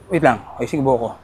Wait lang. Ay, sige ko.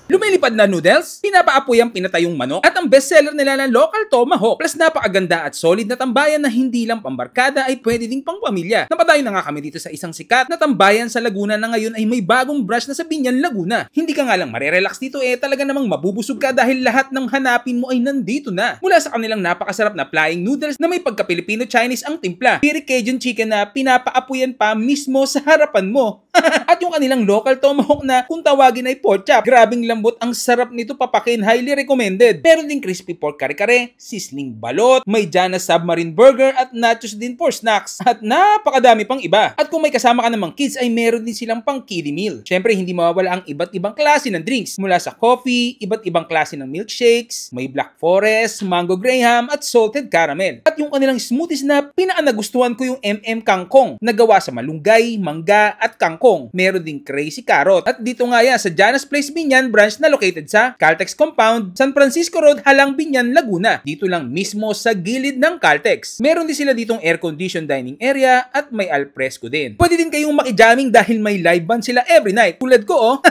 Lumilipad na noodles, pinapaapoy ang pinatayong manok, at ang bestseller nila na local tomahawk. Plus napakaganda at solid na tambayan na hindi lang pambarkada ay pwede ding pang pamilya. Napadayo na nga kami dito sa isang sikat na tambayan sa Laguna na ngayon ay may bagong branch na sa Biñan, Laguna. Hindi ka nga lang marerelax dito talaga namang mabubusog ka dahil lahat ng hanapin mo ay nandito na. Mula sa kanilang napakasarap na flying noodles na may pagka-Pilipino-Chinese ang timpla, piri Cajun chicken na pinapaapuyan pa mismo sa harapan mo. At yung kanilang local tomahawk na kung tawagin ay pork chop. Grabing lambot, ang sarap nito papakin, highly recommended. Meron din crispy pork kare-kare, sizzling balot, may Jana submarine burger at nachos din for snacks. At napakadami pang iba. At kung may kasama ka namang kids ay meron din silang pang kiddie meal. Syempre hindi mawawala ang iba't ibang klase ng drinks. Mula sa coffee, iba't ibang klase ng milkshakes, may black forest, mango graham at salted caramel. At yung kanilang smoothies na pinaka-nagustuhan ko yung kangkong na gawa sa malunggay, mangga at kangkong. Meron ding crazy carrot. At dito nga yan sa Jana's Place Biñan branch na located sa Caltex Compound, San Francisco Road, Halang Biñan, Laguna. Dito lang mismo sa gilid ng Caltex. Meron din sila ditong air-conditioned dining area at may alfresco din. Pwede din kayong makijamming dahil may live band sila every night. Tulad ko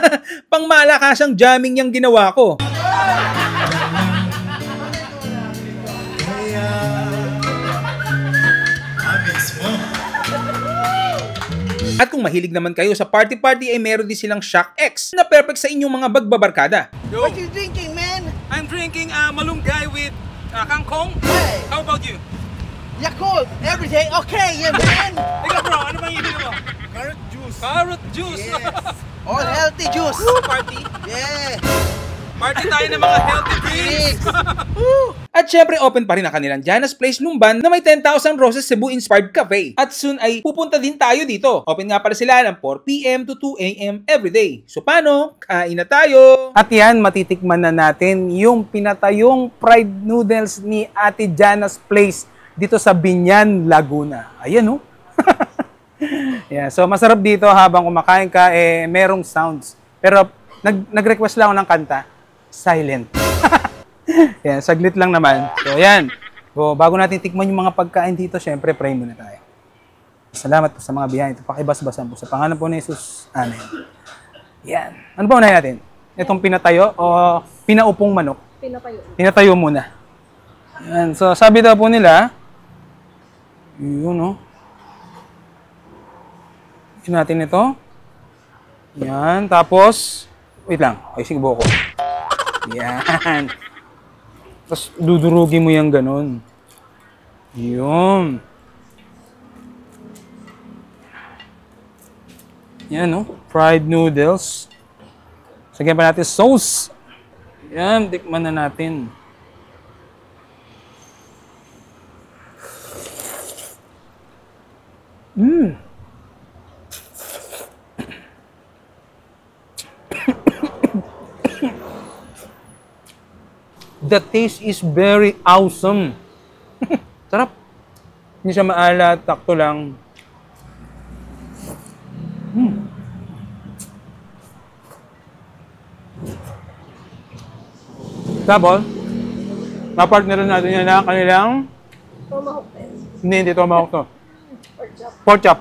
pang malakasang jamming yung ginawa ko. At kung mahilig naman kayo sa party-party ay meron din silang Shock X na perfect sa inyong mga bagbabarkada. What you drinking, man? I'm drinking malunggay with kangkong. Hey, How about you? Yakult every day. Okay, yeah, man. Ikaw bro, ano bang ibig mo? Carrot juice. Carrot juice! Yes. All healthy juice. Party? Yeah. Party tayo ng mga healthy drinks! At syempre open pa rin ang kanilang Jana's Place Lumban na may 10,000 Roses Cebu Inspired Cafe. At soon ay pupunta din tayo dito. Open nga pala sila ng 4 PM to 2 AM everyday. So paano? Kain na tayo! At yan, matitikman na natin yung pinatayong fried noodles ni Ate Jana's Place dito sa Biñan, Laguna. Ayan yeah, so masarap dito habang kumakain ka, merong sounds. Pero nag-request lang ako ng kanta. Silent. Yan, saglit lang naman. So, yan. So, bago natin tikman yung mga pagkain dito, syempre, pray muna tayo. Salamat po sa mga biyahe. Ito, pakibas-basan po. Sa pangalan po ni Jesus. Amen. Yan. Ano ba unahin natin? Itong pinatayo o pinaupong manok? Pinatayo. Pinatayo muna. Yan. So, sabi daw po nila, yun, Yun natin ito. Yan. Tapos, wait lang. Ay, sige ko. Yan. Tapos dudurugin mo yung ganun. Yun. Yan, fried noodles. Sagyan pa natin sauce. Yan, tikman na natin. The taste is very awesome. Sarap. Hindi siya maalat, takto lang. Tapos, mapartneran natin yan na kanilang... Tomahawk. Hindi tomahawk to. Pork chop. Pork chop.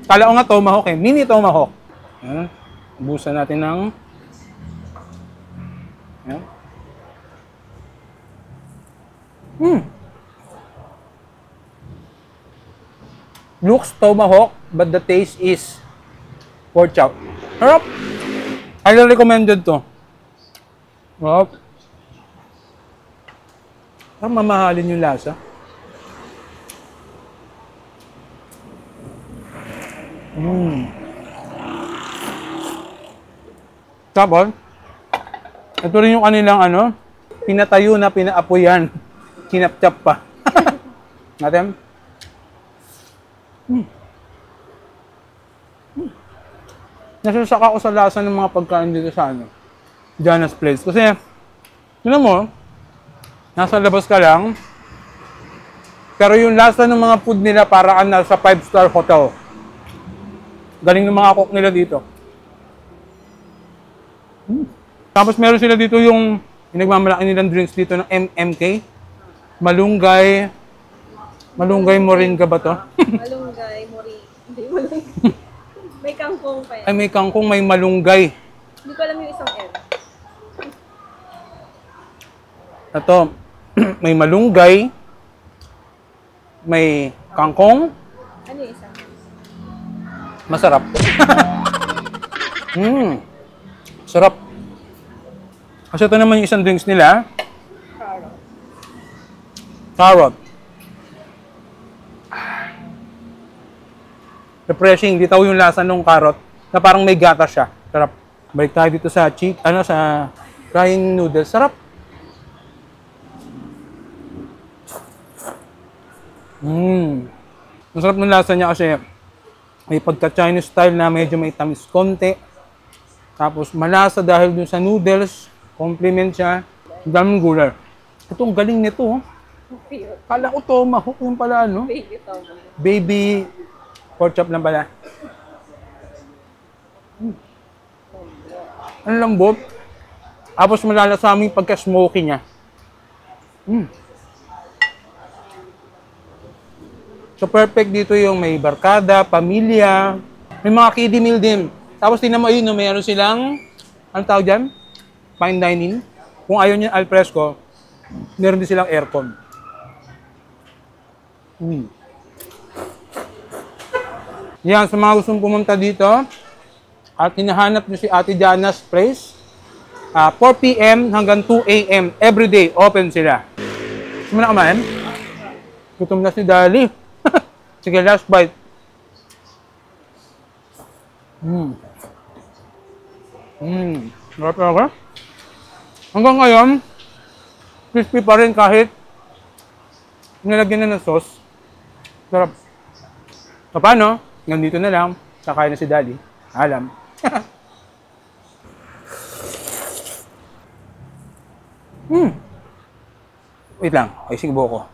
Kala ko nga tomahawk mini tomahawk. Yan. Ubusan natin ng... Yan. Looks tomahawk, but the taste is pork chop. Sarap! Highly recommended to. Sarap. Sarap mamahalin yung lasa. Tapos, ito rin yung kanilang pinatayo na pinaapoyan. Kinapchap pa. Natin. Nasusaka ako sa lasa ng mga pagkain dito sa Jana's Place. Kasi, yun mo, nasa labas ka lang, pero yung lasa ng mga food nila para ka nasa 5-star hotel. Galing ng mga cook nila dito. Tapos meron sila dito yung pinagmamalaki nilang drinks dito ng MMK. Malunggay moringa ba to? Malunggay, mori. Hindi malunggay. May kangkong pa yan. Ay, may kangkong, may malunggay. Hindi ko alam yung isang L. Ito, may malunggay, may kangkong, Ano yung isang? masarap. Sarap. Kasi ito naman yung isang drinks nila. Carrot. Carrot. Refreshing. Ditaw yung lasa ng carrot na parang may gata siya. Sarap. Balik tayo dito sa sa frying noodles. Sarap. Masarap ng lasa niya kasi may pagka-Chinese style na medyo may tamis konti. Tapos malasa dahil dun sa noodles. Compliment siya. Ang daming gulay. Ito, ang galing nito. Oh. Cute. Kala ko tomahawk yung pala, no? Baby tawag. Baby pork chop lang pala. Ang lambot. Tapos malalasaming pagka-smoky niya. So perfect dito yung may barkada, pamilya, may mga kiddie meal din. Tapos tingnan mo yun, no, mayroon silang, anong tawag dyan? Fine dining. Kung ayaw niya al fresco, meron din silang aircon. Yan, sa mga gustong pumunta dito, at hinahanap niyo si Ate Jana's Place, 4 p.m. hanggang 2 a.m. everyday open sila. Gusto mo na kumain? Gutom na si Dali. Sige, last bite. Sarap talaga. Hanggang ngayon, crispy pa rin kahit nilagyan na ng sauce. Sarap. So, paano? Nandito na lang. Kakain na si Dali. Alam. Wait lang. Ay, sige ko.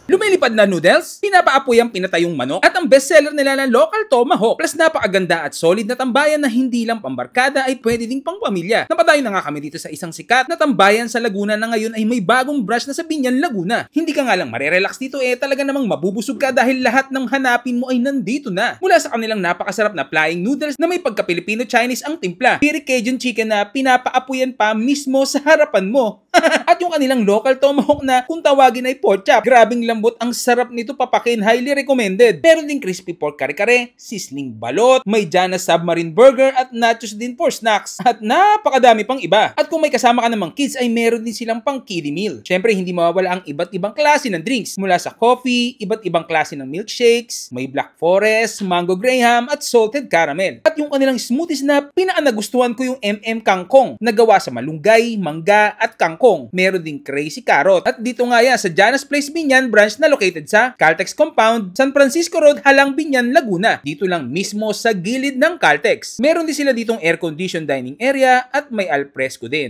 Lumilipad na noodles, pinapaapoy ang pinatayong manok, at ang bestseller nila na local tomahawk. Plus napakaganda at solid na tambayan na hindi lang pambarkada ay pwede ding pang pamilya. Napadayo na nga kami dito sa isang sikat na tambayan sa Laguna na ngayon ay may bagong branch na sa Biñan, Laguna. Hindi ka nga lang marerelax dito talaga namang mabubusog ka dahil lahat ng hanapin mo ay nandito na. Mula sa kanilang napakasarap na flying noodles na may pagka-Pilipino-Chinese ang timpla, piri Cajun chicken na pinapaapuyan pa mismo sa harapan mo. At yung kanilang local tomahawk na kung tawagin ay pork chop. Grabing lambot, ang sarap nito papakin, highly recommended. Meron din crispy pork kare-kare, sizzling balot, may Jana's submarine burger at nachos din for snacks. At napakadami pang iba. At kung may kasama ka namang kids ay meron din silang pang kiddie meal. Syempre hindi mawawala ang iba't ibang klase ng drinks. Mula sa coffee, iba't ibang klase ng milkshakes, may black forest, mango graham at salted caramel. At yung kanilang smoothies na pinaka-nagustuhan ko yung kangkong na gawa sa malunggay, mangga at kangkong. Meron din crazy carrot. At dito nga yan sa Jana's Place Biñan branch na located sa Caltex Compound, San Francisco Road, Halang, Biñan, Laguna. Dito lang mismo sa gilid ng Caltex. Meron din sila ditong air-conditioned dining area at may alfresco din.